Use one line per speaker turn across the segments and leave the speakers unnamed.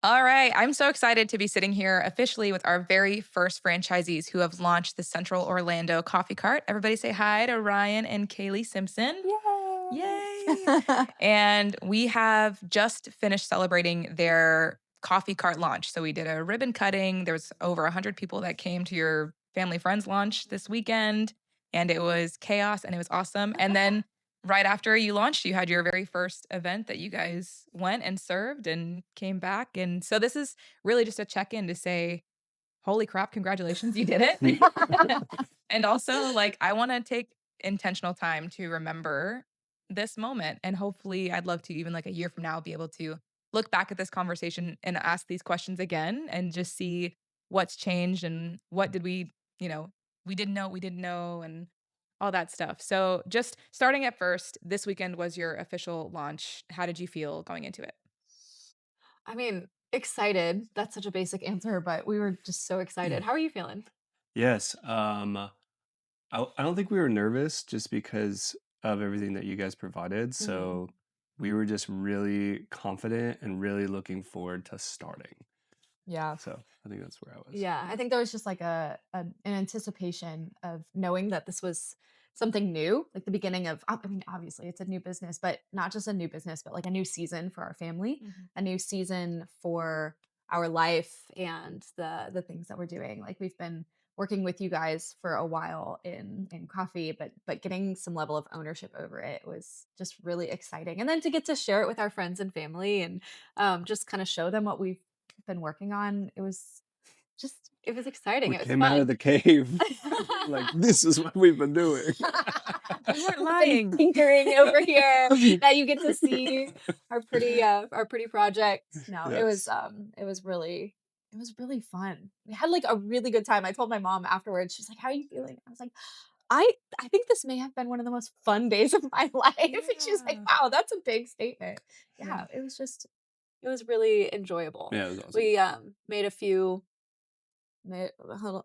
All right. I'm so excited to be sitting here officially with our very first franchisees who have launched the Central Orlando Coffee Cart. Everybody say hi to Ryan and Kaylee Simpson.
Yay!
Yay. And we have just finished celebrating their coffee cart launch. So we did a ribbon cutting. There was over 100 people that came to your family friends launch this weekend, and it was chaos and it was awesome. And then right after you launched, you had your very first event that you guys went and served and came back. And so this is really just a check-in to say, holy crap, congratulations, you did it. And also, like, I want to take intentional time to remember this moment. And hopefully, I'd love to, even like a year from now, be able to look back at this conversation and ask these questions again and just see what's changed and what did we, you know, we didn't know, and all that stuff. So, just starting at first, this weekend was your official launch. How did you feel going into it?
I mean, excited. That's such a basic answer, but we were just so excited. How are you feeling?
Yes. I don't think we were nervous just because of everything that you guys provided.
Mhm.
So we were just really confident and really looking forward to starting.
Yeah.
So I think that's where I was.
Yeah, I think there was just like an anticipation of knowing that this was something new, like the beginning of I mean, obviously it's a new business, but not just a new business, but like a new season for our family,
Mhm.
a new season for our life and the things that we're doing. Like we've been working with you guys for a while in coffee, but getting some level of ownership over it was just really exciting. And then to get to share it with our friends and family and just kind of show them what we've been working on. It was exciting,
We
it was
came out of
fun.
the cave. We're like, this is what we've been doing.
We weren't
We've been
lying.
tinkering over here. Now you get to see our pretty project. No,
Yes.
it was really fun. We had, like, a really good time. I told my mom afterwards, she's like, "How are you feeling?" I was like, I think this may have been one of the most fun days of my life." And she's like,
Yeah.
"Wow, that's a big statement."
Yeah.
Yeah, it was really enjoyable.
Yeah, it was awesome.
We, made a few had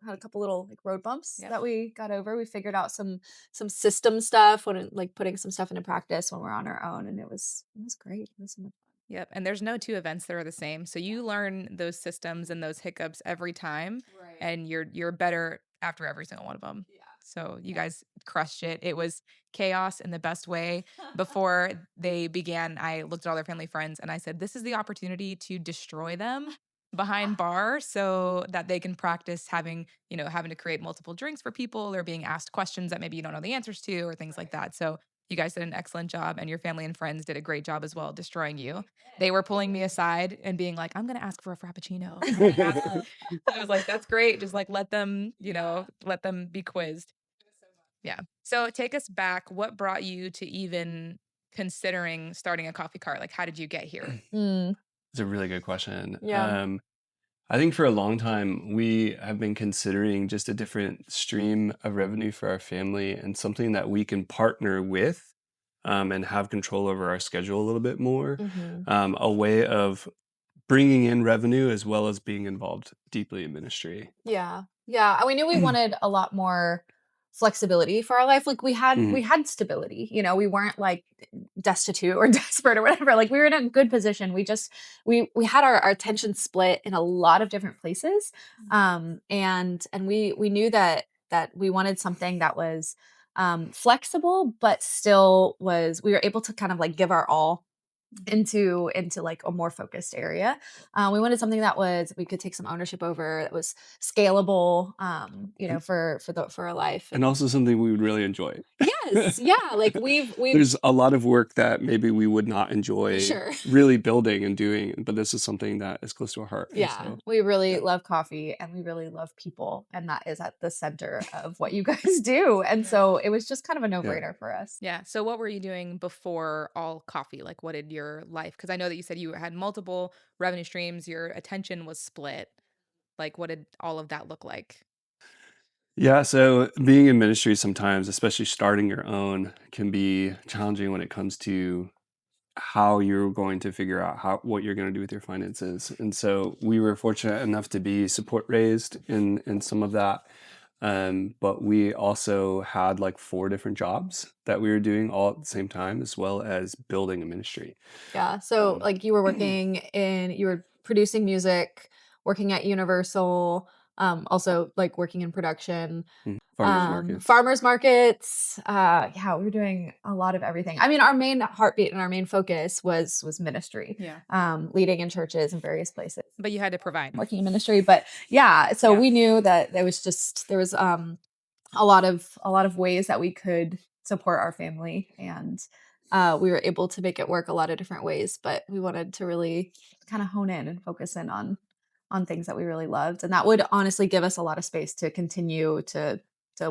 a couple little like road bumps
Yep.
that we got over. We figured out some system stuff when like putting some stuff into practice when we're on our own, and it was great. It was so much fun.
Yep, and there's no 2 events that are the same, so you learn those systems and those hiccups every time,
Right.
and you're better after every single one of them.
Yeah.
So you
Yeah.
guys crushed it. It was chaos in the best way. Before they began, I looked at all their family friends and I said, "This is the opportunity to destroy them behind bar so that they can practice having, having to create multiple drinks for people or being asked questions that maybe you don't know the answers to or things like
Right.
that." So you guys did an excellent job and your family and friends did a great job as well destroying you.
They
They
did.
were
They
pulling me
really
aside and being like, "I'm gonna ask for a frappuccino. I'm gonna ask." I was like, "That's great. Just like let them,
Yeah.
let them be quizzed."
It was so fun.
Yeah. So take us back. What brought you to even considering starting a coffee cart? Like, how did you get here?
Mm,
It's a really good question.
yeah.
I think for a long time, we have been considering just a different stream of revenue for our family and something that we can partner with and have control over our schedule a little bit more.
Hmm.
A way of bringing in revenue as well as being involved deeply in ministry.
Yeah. Yeah, and we knew we wanted a lot more flexibility for our life. Like
Mhm.
we had stability, you know, we weren't like destitute or desperate or whatever. Like we were in a good position. We just we had our attention split in a lot of different places. And we knew that we wanted something that was flexible, but still was we were able to kind of like give our all
Mhm.
into like a more focused area. We wanted something that was we could take some ownership over, that was scalable, you know,
And,
for our life.
and
And
also something we would really enjoy.
yes, yeah, like we've
There's a lot of work that maybe we would not enjoy
sure.
really building and doing, but this is something that is close to our heart. And
Yeah,
so,
we really
yeah.
love coffee and we really love people, and that is at the center of what you guys do. And
Yeah.
so it was just kind of a
Yeah.
no-brainer for us.
Yeah. So what were you doing before all coffee? Like what did your life, because I know that you said you had multiple revenue streams, your attention was split. Like what did all of that look like?
Yeah, so being in ministry sometimes, especially starting your own, can be challenging when it comes to how you're going to figure out how what you're going to do with your finances. And so we were fortunate enough to be support raised in some of that. But we also had like four different jobs that we were doing all at the same time, as well as building a ministry.
Yeah, so
Um,
like you were working in you were producing music, working at Universal, also like working in production,
Farmers markets.
farmers markets. Yeah, we were doing a lot of everything. I mean, our main heartbeat and our main focus was ministry,
Yeah.
leading in churches in various places,
But you had to provide.
working in ministry. But yeah, so
Yeah.
we knew that there was a lot of ways that we could support our family, and we were able to make it work a lot of different ways. But we wanted to really kind of hone in and focus in on things that we really loved, and that would honestly give us a lot of space to continue to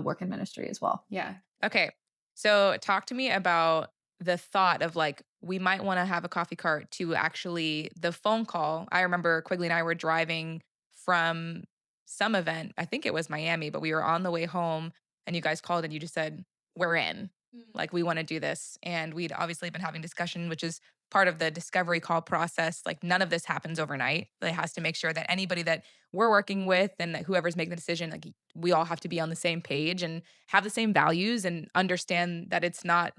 work in ministry as well.
Yeah. Okay. So talk to me about the thought of like, we might want to have a coffee cart to actually the phone call. I remember Quigley and I were driving from some event. I think it was Miami, but we were on the way home and you guys called and you just said, we're in. Like, we want to do this. And we'd obviously been having discussion, which is part of the discovery call process. Like, none of this happens overnight. It has to make sure that anybody that we're working with and that whoever's making the decision, like, we all have to be on the same page and have the same values and understand that it's not,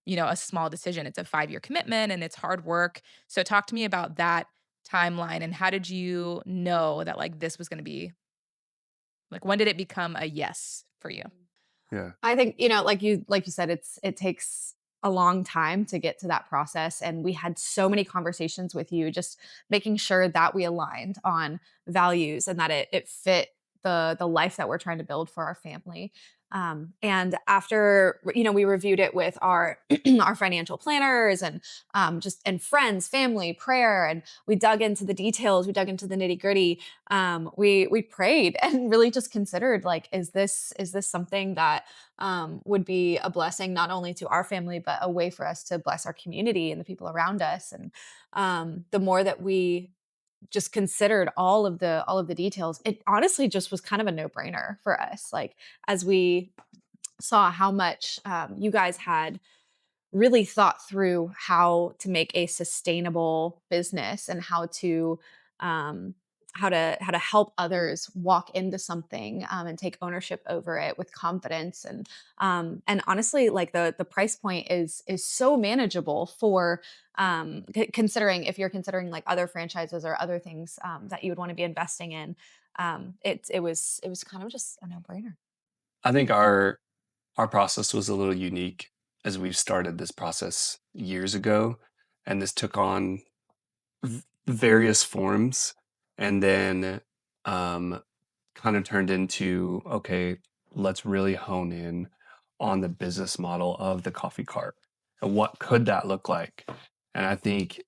a small decision. It's a 5-year commitment and it's hard work. So talk to me about that timeline and how did you know that like this was going to be like when did it become a yes for you?
Yeah.
I think, like you said, it takes a long time to get to that process. And we had so many conversations with you, just making sure that we aligned on values and that it fit the life that we're trying to build for our family. And after, we reviewed it with our our financial planners and just and friends, family, prayer, and we dug into the details, we dug into the nitty gritty. We prayed and really just considered like, is this something that would be a blessing not only to our family but a way for us to bless our community and the people around us. And the more that we just considered all of the details, it honestly just was kind of a no-brainer for us, like as we saw how much you guys had really thought through how to make a sustainable business and um, how to help others walk into something, and take ownership over it with confidence. And honestly, like the price point is so manageable for considering if you're considering like other franchises or other things that you would want to be investing in. It was kind of just a no-brainer.
I think our process was a little unique as we've started this process years ago, and this took on various forms, and then um, kind of turned into, okay, let's really hone in on the business model of the coffee cart and what could that look like. And I think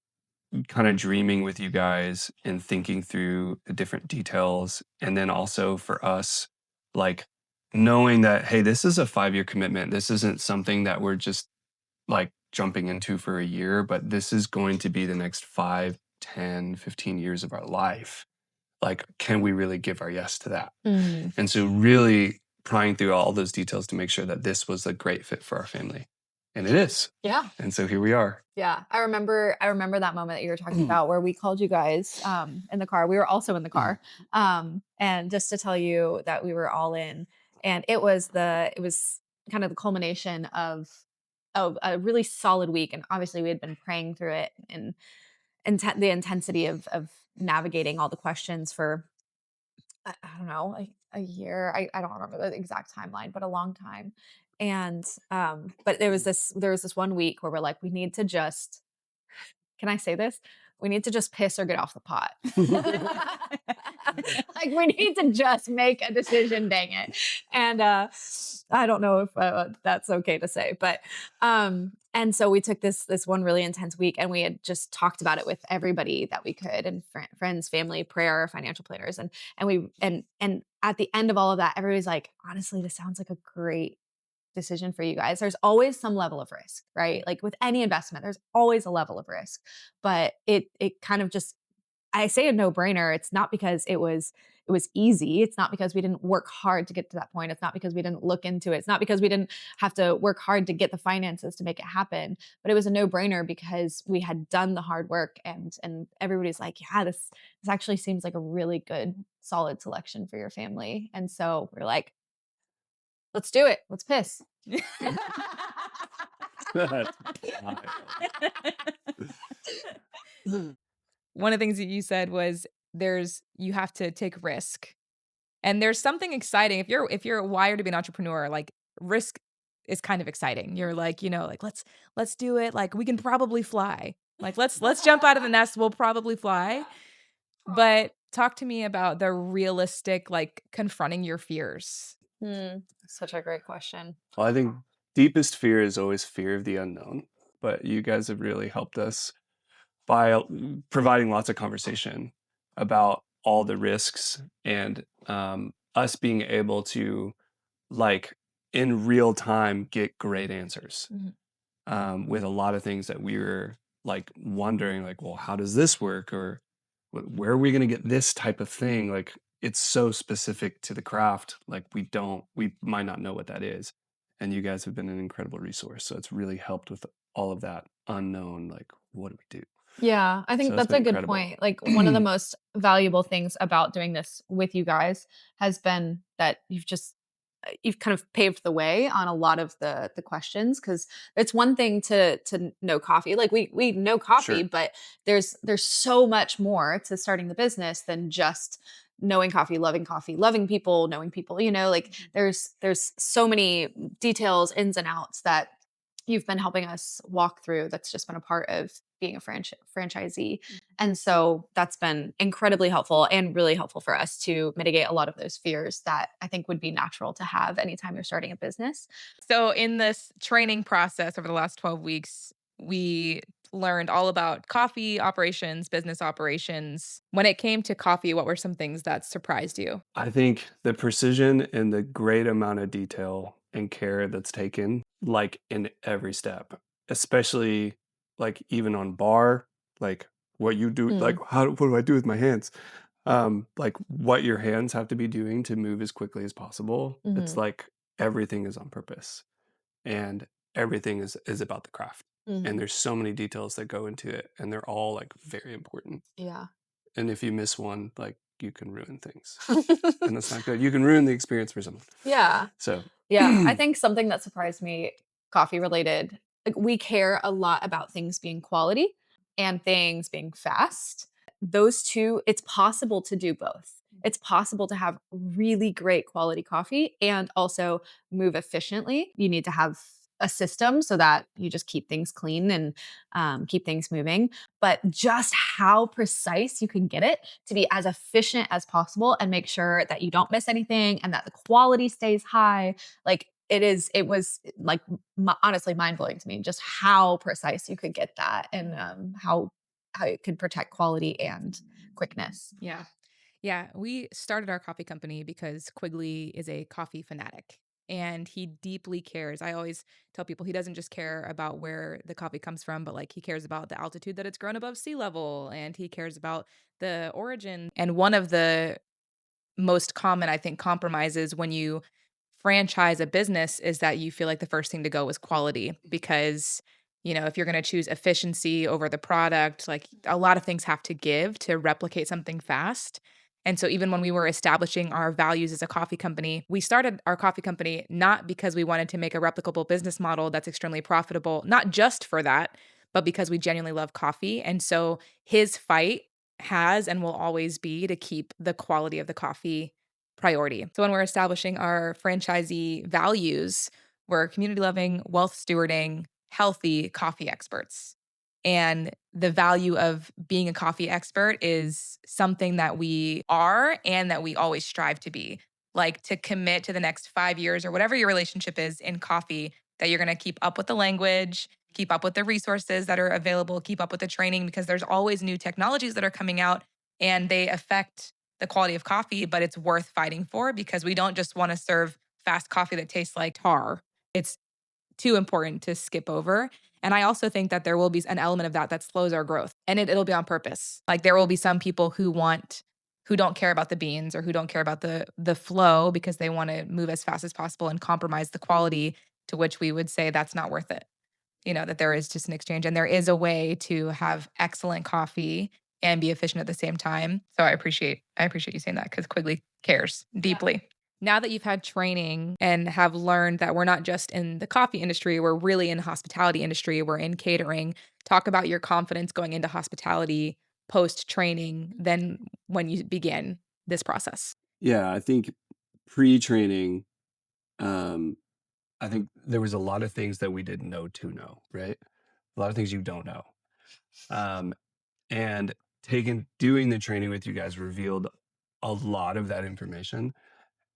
kind of dreaming with you guys and thinking through the different details. And then also for us, like knowing that, hey, this is a 5-year commitment. This isn't something that we're just like jumping into for a year, but this is going to be the next 5, 10, 15 years of our life. Like, can we really give our yes to that? And so really prying through all those details to make sure that this was a great fit for our family. And it is.
Yeah.
And so here we are.
Yeah, I remember that moment that you were talking about where we called you guys in the car. We were also in the car. And just to tell you that we were all in, and it was kind of the culmination of a really solid week. And obviously we had been praying through it and the intensity of navigating all the questions for I don't know, like a year. I don't remember the exact timeline, but a long time. And but there was this one week where we're like, we need to just, can I say this? We need to just piss or get off the pot. Like we need to just make a decision, dang it. And I don't know if that's okay to say, but and so we took this one really intense week and we had just talked about it with everybody that we could, and friends, family, prayer, financial planners, and at the end of all of that, everybody's like, honestly, this sounds like a great decision for you guys. There's always some level of risk, right? Like with any investment, there's always a level of risk. But it kind of just, I say a no-brainer. It's not because it was easy. It's not because we didn't work hard to get to that point. It's not because we didn't look into it. It's not because we didn't have to work hard to get the finances to make it happen. But it was a no-brainer because we had done the hard work, and everybody's like, yeah, this actually seems like a really good solid selection for your family. And so we're like, let's do it. Let's piss.
That's wild.
one of the things that you said was you have to take risk. And there's something exciting if you're wired to be an entrepreneur, like risk is kind of exciting. You're like, like let's do it. Like we can probably fly. Like let's jump out of the nest. We'll probably fly. But talk to me about the realistic, like confronting your fears.
Such a great question.
Well, I think deepest fear is always fear of the unknown, but you guys have really helped us by providing lots of conversation about all the risks and us being able to, like, in real time get great answers with a lot of things that we were like wondering, like, well, how does this work, or where are we going to get this type of thing? Like, it's so specific to the craft, like we might not know what that is, and you guys have been an incredible resource, so it's really helped with all of that unknown, like, what do we do?
Yeah, I
So
think
it's
that's
been
a good
incredible.
point. Like one of the most valuable things about doing this with you guys has been that you've kind of paved the way on a lot of the questions, because it's one thing to know coffee. Like we know coffee,
Sure.
but there's so much more to starting the business than just knowing coffee, loving people, knowing people, like there's so many details, ins and outs that you've been helping us walk through. That's just been a part of being a franchisee. And so that's been incredibly helpful and really helpful for us to mitigate a lot of those fears that I think would be natural to have anytime you're starting a business.
So in this training process over the last 12 weeks, we learned all about coffee operations, business operations. When it came to coffee, what were some things that surprised you?
I think the precision and the great amount of detail and care that's taken, like, in every step, especially like even on bar, like what you do, like
Mm,
what do I do with my hands? Like what your hands have to be doing to move as quickly as possible. It's
mhm,
like everything is on purpose, and everything is about the craft. And
mhm.
there's so many details that go into it, and they're all like very important.
Yeah.
And if you miss one, like, you can ruin things. And that's not good. You can ruin the experience for someone.
Yeah.
So,
Yeah, I think something that surprised me, coffee related, like we care a lot about things being quality and things being fast. Those two, it's possible to do both. It's possible to have really great quality coffee and also move efficiently. You need to have a system so that you just keep things clean and keep things moving. But just how precise you can get it to be as efficient as possible and make sure that you don't miss anything and that the quality stays high, like it was like honestly mind blowing to me just how precise you could get that, and how it could protect quality and quickness.
Yeah. Yeah, we started our coffee company because Quigley is a coffee fanatic and he deeply cares. I always tell people he doesn't just care about where the coffee comes from, but like he cares about the altitude that it's grown above sea level and he cares about the origin. And one of the most common, I think, compromises when you franchise a business is that you feel like the first thing to go is quality because, if you're going to choose efficiency over the product, like a lot of things have to give to replicate something fast. And so, even when we were establishing our values as a coffee company, we started our coffee company not because we wanted to make a replicable business model that's extremely profitable, not just for that, but because we genuinely love coffee. And so, his fight has and will always be to keep the quality of the coffee priority. So when we're establishing our franchisee values, we're community loving, wealth stewarding, healthy coffee experts. And the value of being a coffee expert is something that we are and that we always strive to be. Like to commit to the next 5 years or whatever your relationship is in coffee, that you're going to keep up with the language, keep up with the resources that are available, keep up with the training because there's always new technologies that are coming out and they affect the quality of coffee, but it's worth fighting for because we don't just want to serve fast coffee that tastes like tar. It's too important to skip over. And I also think that there will be an element of that slows our growth and it'll be on purpose. Like there will be some people who don't care about the beans or who don't care about the flow because they want to move as fast as possible and compromise the quality, to which we would say that's not worth it. That there is just an exchange and there is a way to have excellent coffee and be efficient at the same time. So I appreciate you saying that because Quigley cares deeply. Now that you've had training and have learned that we're not just in the coffee industry, we're really in the hospitality industry, we're in catering. Talk about your confidence going into hospitality. post training than when you began this process?
Yeah, I think pre-training, um, I think there was a lot of things that we didn't know to know, right? A lot of things you don't know. Um, and doing the training with you guys revealed a lot of that information.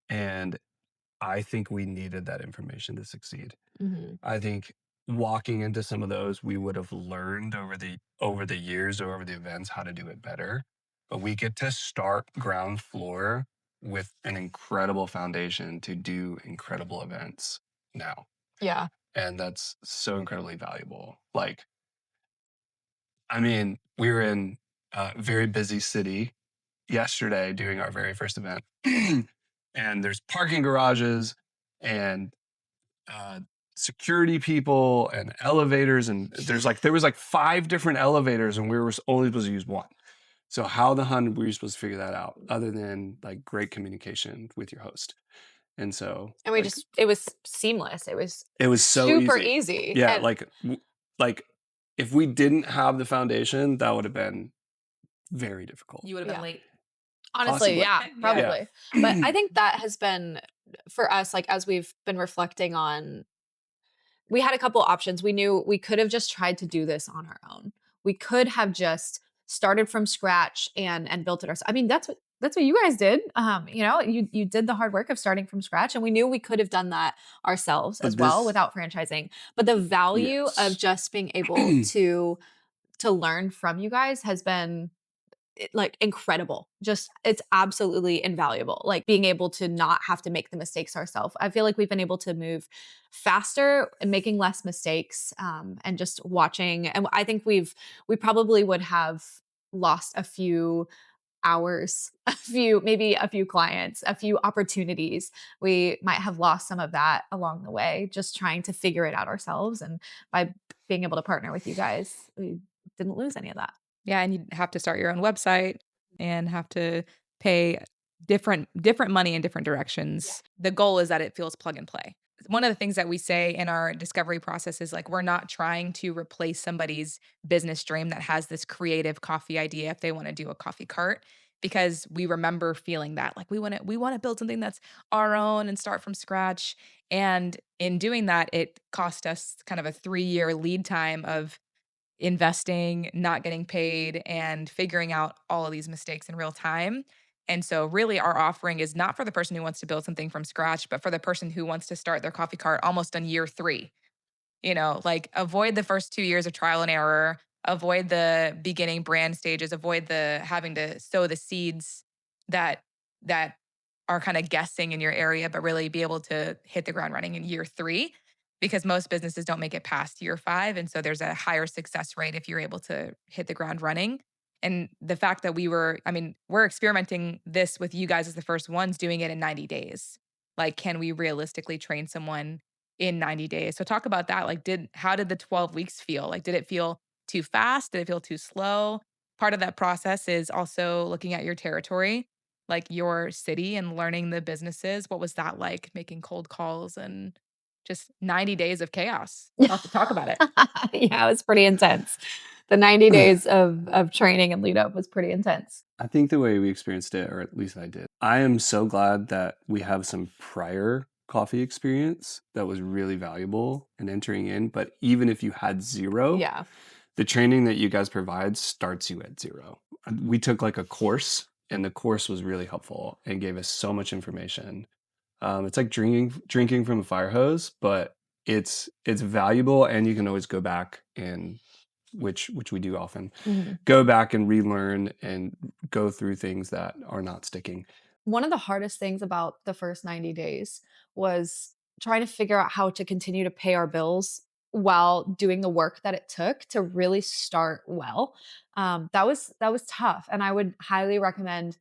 And I think we needed that information to succeed.
Hmm.
I think walking into some of those, we would have learned over the years or over the events how to do it better. But we get to start ground floor with an incredible foundation to do incredible events now.
Yeah.
And that's so incredibly valuable. Like, I mean, we were in a very busy city yesterday doing our very first event. And there's parking garages and uh, security people and elevators, and there was like 5 different elevators, and we were only supposed to use one. So how the hunt were you supposed to figure that out, other than like great communication with your host? And so
And
like
it was seamless. It was
it was so
super
easy.
easy.
Yeah,
And
like if we didn't have the foundation, that would have been very difficult.
You would have been
yeah,
late.
honestly,
Possibly.
yeah,
Yeah.
probably. But I
Yeah.
think that has been for us, like as we've been reflecting on, we had a couple options. We knew we could have just tried to do this on our own. We could have just started from scratch and built it ourselves. I mean, that's what you guys did. You did the hard work of starting from scratch, and we knew we could have done that ourselves as
But
well
this,
without franchising. But the value of
yes.
just being able to learn from you guys has been like incredible. Just it's absolutely invaluable. Like being able to not have to make the mistakes ourselves. I feel like we've been able to move faster and making less mistakes, and just watching. And I think we probably would have lost a few hours, maybe a few clients, a few opportunities. We might have lost some of that along the way, just trying to figure it out ourselves. And by being able to partner with you guys, we didn't lose any of that.
Yeah, and you have to start your own website and have to pay different money in different directions. The goal is that it feels plug and play. One of the things that we say in our discovery process is like we're not trying to replace somebody's business dream that has this creative coffee idea if they want to do a coffee cart, because we remember feeling that like we want to build something that's our own and start from scratch. And in doing that, it cost us kind of a 3-year lead time of investing, not getting paid, and figuring out all of these mistakes in real time. And so, really, our offering is not for the person who wants to build something from scratch, but for the person who wants to start their coffee cart almost on year 3. Like avoid the first 2 years of trial and error, avoid the beginning brand stages, avoid the having to sow the seeds that that are kind of guessing in your area, but really be able to hit the ground running in year 3, because most businesses don't make it past year 5. And so there's a higher success rate if you're able to hit the ground running. And the fact that we're experimenting this with you guys as the first ones doing it in 90 days. Like, can we realistically train someone in 90 days? So talk about that. Like, how did the 12 weeks feel? Like, did it feel too fast? Did it feel too slow? Part of that process is also looking at your territory, like your city, and learning the businesses. What was that like, making cold calls and just 90 days of chaos? Talk about it.
Yeah, it was pretty intense. The 90 days of training and lead up was pretty intense.
I think the way we experienced it, or at least I did, I am so glad that we have some prior coffee experience that was really valuable in entering in. But even if you had zero,
Yeah.
the training that you guys provide starts you at zero. We took like a course, and the course was really helpful and gave us so much information. It's like drinking from a fire hose, but it's valuable, and you can always go back and which we do often,
Mhm.
go back and relearn and go through things that are not sticking.
One of the hardest things about the first 90 days was trying to figure out how to continue to pay our bills while doing the work that it took to really start well. That was tough, and I would highly recommend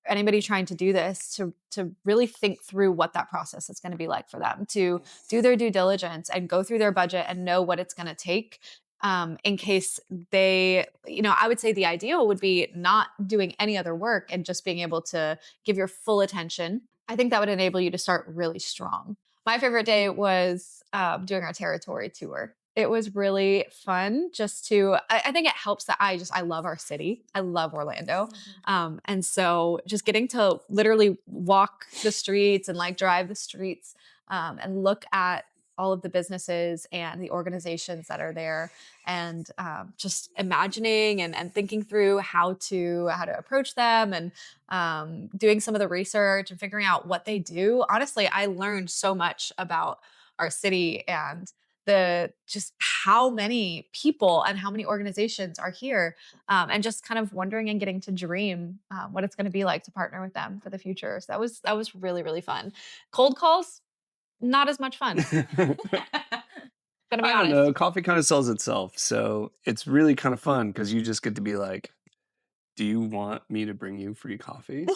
anybody trying to do this to really think through what that process is going to be like for them, to do their due diligence and go through their budget and know what it's going to take, in case I would say the ideal would be not doing any other work and just being able to give your full attention. I think that would enable you to start really strong. My favorite day was doing our territory tour. It was really fun just to I think it helps that I love our city. I love Orlando. And so just getting to literally walk the streets and like drive the streets and look at all of the businesses and the organizations that are there and just imagining and thinking through how to approach them and doing some of the research and figuring out what they do. Honestly, I learned so much about our city and the just how many people and how many organizations are here and just kind of wondering and getting to dream what it's going to be like to partner with them for the future. So that was really really fun. Cold calls, not as much fun, gonna be
I don't
honest.
know. Coffee kind of sells itself. So it's really kind of fun because you just get to be like, do you want me to bring you free coffee?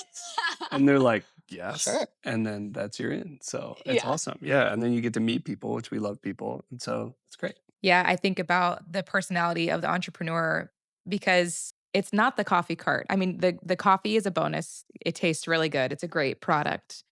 And they're like, yes.
Sure.
And then that's your in. So it's
Yeah.
awesome. Yeah. And then you get to meet people, which we love people. And so it's great.
Yeah, I think about the personality of the entrepreneur because it's not the coffee cart. I mean, the coffee is a bonus. It tastes really good. It's a great product.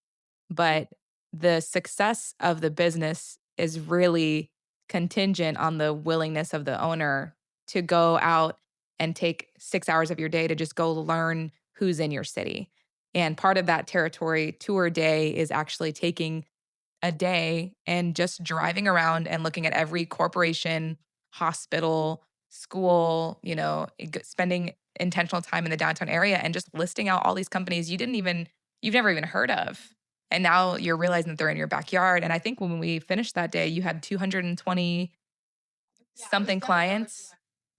But the success of the business is really contingent on the willingness of the owner to go out and take 6 hours of your day to just go learn who's in your city. And part of that territory tour day is actually taking a day and just driving around and looking at every corporation, hospital, school, spending intentional time in the downtown area and just listing out all these companies you've never even heard of. And now you're realizing that they're in your backyard. And I think when we finished that day, you had 220 something clients.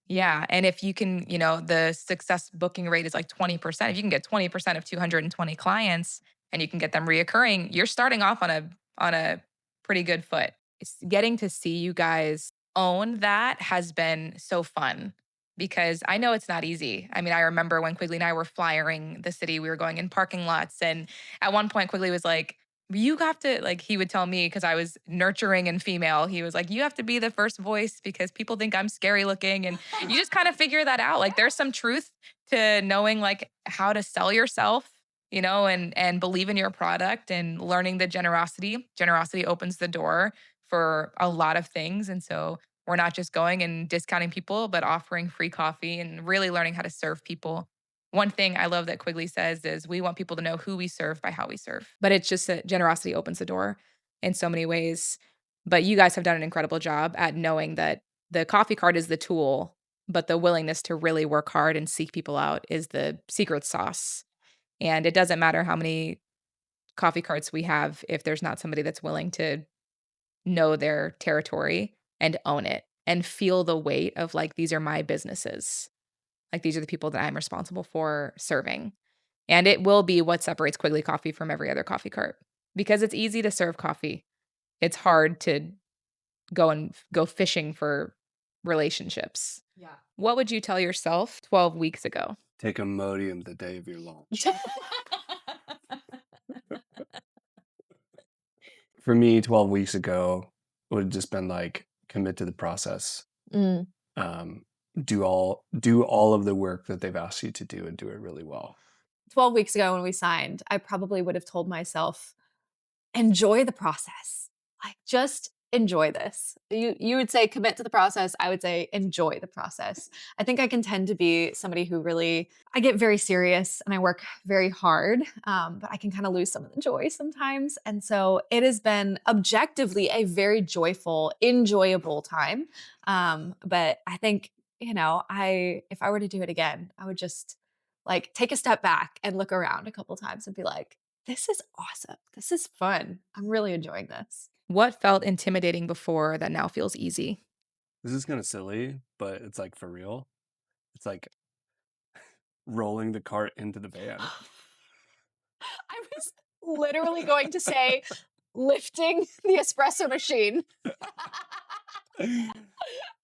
Yeah. And if you can, the success booking rate is like 20%. If you can get 20% of 220 clients and you can get them reoccurring, you're starting off on a pretty good foot. It's getting to see you guys own that has been so fun because I know it's not easy. I mean, I remember when Quigley and I were flyering the city, we were going in parking lots. And at one point, Quigley was like, you have to, like, he would tell me because I was nurturing and female, he was like, you have to be the first voice because people think I'm scary looking. And you just kind of figure that out. Like, there's some truth to knowing like how to sell yourself, and believe in your product and learning the generosity. Generosity opens the door for a lot of things. And so we're not just going and discounting people, but offering free coffee and really learning how to serve people. One thing I love that Quigley says is we want people to know who we serve by how we serve. But it's just that generosity opens the door in so many ways. But you guys have done an incredible job at knowing that the coffee cart is the tool, but the willingness to really work hard and seek people out is the secret sauce. And it doesn't matter how many coffee carts we have if there's not somebody that's willing to know their territory and own it and feel the weight of like, these are my businesses. Like, these are the people that I'm responsible for serving. And it will be what separates Quigley Coffee from every other coffee cart because it's easy to serve coffee. It's hard to go fishing for relationships.
Yeah.
What would you tell yourself 12 weeks ago?
Take Imodium the day of your launch. For me, 12 weeks ago would have just been like commit to the process.
Mm.
Do all of the work that they've asked you to do and do it really well.
12 weeks ago when we signed, I probably would have told myself, enjoy the process. Like, just enjoy this. You would say commit to the process. I would say enjoy the process. I think I can tend to be somebody who really, I get very serious and I work very hard, but I can kind of lose some of the joy sometimes. And so it has been objectively a very joyful, enjoyable time. But I think, if I were to do it again, I would just like take a step back and look around a couple times and be like, this is awesome. This is fun. I'm really enjoying this.
What felt intimidating before that now feels easy?
This is kind of silly, but it's like for real. It's like rolling the cart into the van.
I was literally going to say lifting the espresso machine.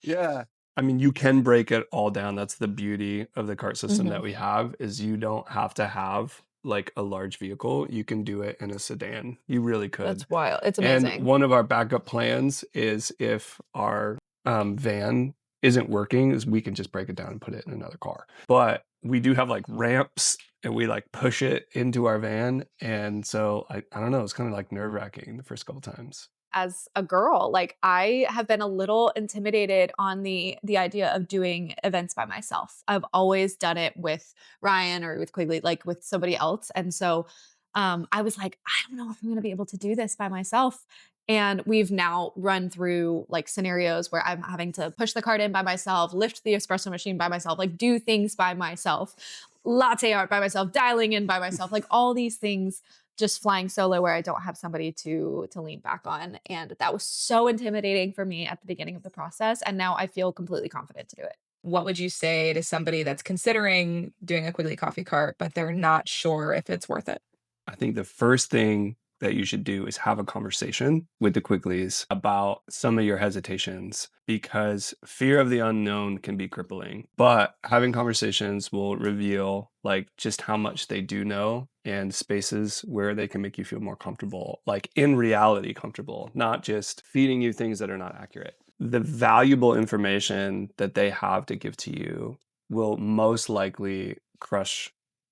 Yeah. I mean, you can break it all down. That's the beauty of the cart system that
Mhm.
we have is you don't have to have like a large vehicle. You can do it in a sedan. You really could.
That's wild. It's
And
amazing.
one of our backup plans is if our van isn't working, is we can just break it down and put it in another car. But we do have like ramps and we like push it into our van. And so I don't know, it's kind of like nerve wracking the first couple times.
as a girl. Like I have been a little intimidated on the idea of doing events by myself. I've always done it with Ryan or with Quigley, like with somebody else. And so I was like, I don't know if I'm going to be able to do this by myself. And we've now run through like scenarios where I'm having to push the cart in by myself, lift the espresso machine by myself, like do things by myself, latte art by myself, dialing in by myself, like all these things just flying solo where I don't have somebody to lean back on. And that was so intimidating for me at the beginning of the process. And now I feel completely confident to do it.
What would you say to somebody that's considering doing a Quigley coffee cart, but they're not sure if it's worth it?
I think the first thing that you should do is have a conversation with the Quicklys about some of your hesitations because fear of the unknown can be crippling. But having conversations will reveal like just how much they do know and spaces where they can make you feel more comfortable, like in reality comfortable, not just feeding you things that are not accurate. The valuable information that they have to give to you will most likely crush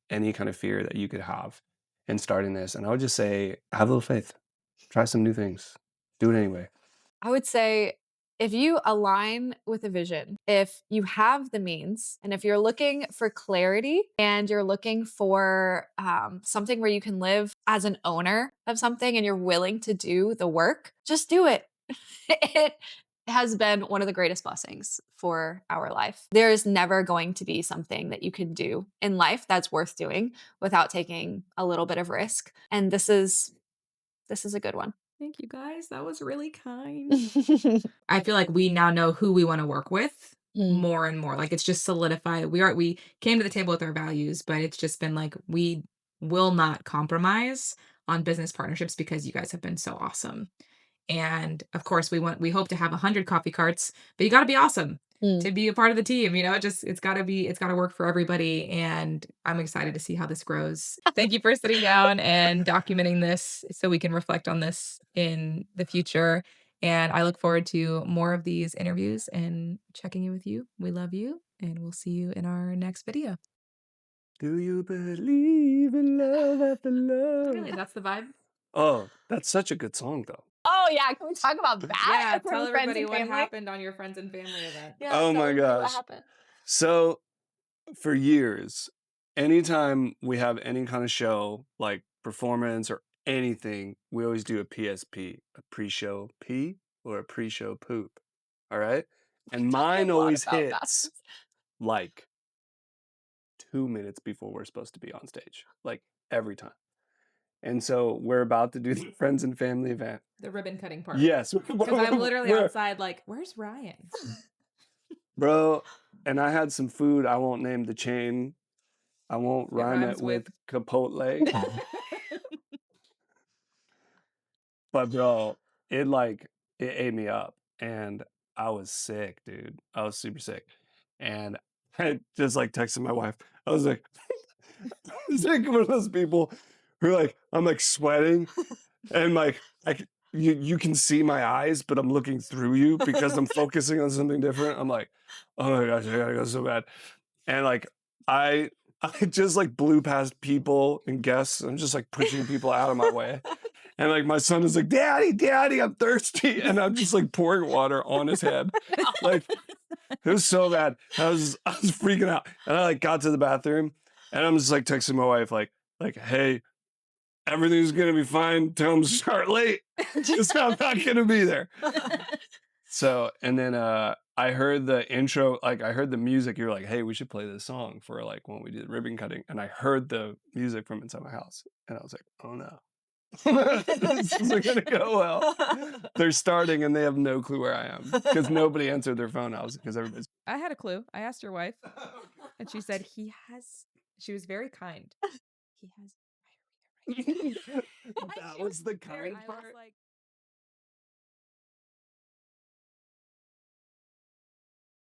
any kind of fear that you could have in starting this. And I would just say, have a little faith, try some new things, do it anyway.
I would say if you align with a vision, if you have the means, and if you're looking for clarity and you're looking for something where you can live as an owner of something and you're willing to do the work, just do it. It has been one of the greatest blessings for our life. There is never going to be something that you can do in life that's worth doing without taking a little bit of risk. And this is a good one.
Thank you guys. That was really kind. I feel like we now know who we want to work with
Mm.
more and more. Like it's just solidified. We came to the table with our values, but it's just been like we will not compromise on business partnerships because you guys have been so awesome. And of course, we hope to have 100 coffee carts, but you got to be awesome
Mm.
to be a part of the team. It's got to work for everybody. And I'm excited to see how this grows. Thank you for sitting down and documenting this so we can reflect on this in the future. And I look forward to more of these interviews and checking in with you. We love you, and we'll see you in our next video.
Do you believe in love after love?
Really, that's the vibe.
Oh, that's such a good song, though.
Oh yeah, can we talk about that?
Yeah,
From
tell
friends
everybody
and
what
family?
happened on your friends and family event.
Yeah,
Oh
tell
my
everybody what
gosh.
happened.
So, for years, anytime we have any kind of show, like performance or anything, we always do a PSP, a pre-show pee or a pre-show poop. All right? And mine
A lot
always
about
hits like 2 minutes before we're supposed to be on stage, like every time. And so we're about to do the friends and family event.
The ribbon cutting part.
Yes.
Because I'm literally
We're-
outside like, where's Ryan?
Bro, and I had some food. I won't name the chain. I won't
It
rhyme
rhymes
it with
with-
Chipotle. But bro, it ate me up and I was sick, dude. I was super sick. And I just like texted my wife. I was like, I was like one of those people who are like, I'm like sweating and like you can see my eyes, but I'm looking through you because I'm focusing on something different. I'm like, oh my gosh, I gotta go so bad. And like I I just like blew past people and guests. I'm just like pushing people out of my way. And like my son is like, Daddy, Daddy, I'm thirsty. And I'm just like pouring water on his head. Like it was so bad. I was freaking out. And I like got to the bathroom and I'm just like texting my wife, like, hey, everything's gonna be fine. Tell him to start late. Just I'm not gonna be there. So and then I heard the intro, like I heard the music. You're like, hey, we should play this song for like when we do the ribbon cutting. And I heard the music from inside my house. And I was like, oh no. This isn't gonna go well. They're starting and they have no clue where I am because nobody answered their phone. I was because everybody's.
I had a clue. I asked your wife, and she said she was very kind. He has
That was the kind
I
part.
was like,